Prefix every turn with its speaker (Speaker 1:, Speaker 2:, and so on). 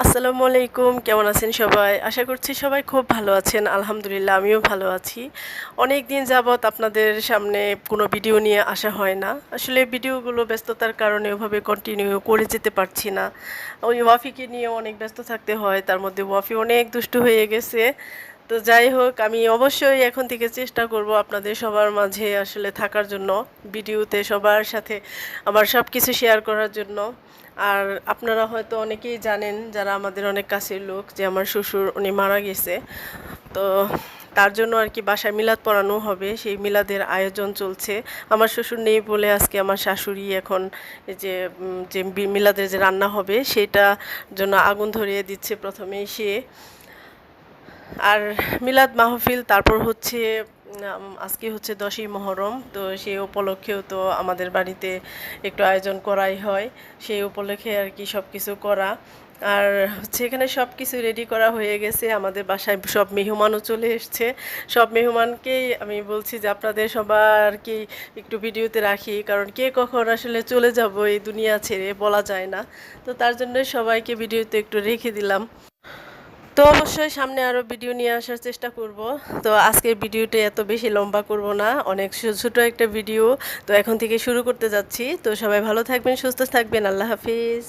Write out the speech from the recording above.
Speaker 1: আসসালামু আলাইকুম, কেমন আছেন সবাই? আশা করছি সবাই খুব ভালো আছেন। আলহামদুলিল্লাহ আমিও ভালো আছি। অনেক দিন যাবৎ আপনাদের সামনে কোনো ভিডিও নিয়ে আসা হয় না। আসলে ভিডিওগুলো ব্যস্ততার কারণে ওভাবে কন্টিনিউ করে যেতে পারছি না। ওই ওয়াফিকে নিয়েও অনেক ব্যস্ত থাকতে হয়। তার মধ্যে ওয়াফি অনেক দুষ্টু হয়ে গেছে। তো যাই হোক, আমি অবশ্যই এখন থেকে চেষ্টা করব আপনাদের সবার মাঝে আসলে থাকার জন্য, ভিডিওতে সবার সাথে আমার সবকিছু শেয়ার করার জন্য। আর আপনারা হয়তো অনেকেই জানেন, যারা আমাদের অনেক কাছের লোক, যে আমার শ্বশুর উনি মারা গেছে। তো তার জন্য আর কি বাসায় মিলাদ পড়ানো হবে, সেই মিলাদের আয়োজন চলছে। আমার শ্বশুর নেই বলে আজকে আমার শাশুড়ি এখন এই যে মিলাদের যে রান্না হবে সেটা জন্য আগুন ধরিয়ে দিচ্ছে প্রথমেই সে। আর মিলাদ মাহফিল, তারপর হচ্ছে আজকে হচ্ছে 10ই মহরম, তো সেই উপলক্ষেও তো আমাদের বাড়িতে একটু আয়োজন করাই হয়। সেই উপলক্ষে আর কি সব কিছু করা। আর হচ্ছে এখানে সব কিছু রেডি করা হয়ে গেছে, আমাদের বাসায় সব মেহমানও চলে এসছে। সব মেহমানকেই আমি বলছি যে আপনাদের সবারকে একটু ভিডিওতে রাখি, কারণ কে কখন আসলে চলে যাব এই দুনিয়া ছেড়ে বলা যায় না। তো তার জন্য সবাইকে ভিডিওতে একটু রেখে দিলাম। তো অবশ্যই সামনে আরও ভিডিও নিয়ে আসার চেষ্টা করব। তো আজকের ভিডিওটা এত বেশি লম্বা করব না, অনেক ছোট একটা ভিডিও। তো এখন থেকে শুরু করতে যাচ্ছি। তো সবাই ভালো থাকবেন, সুস্থ থাকবেন, আল্লাহ হাফিজ।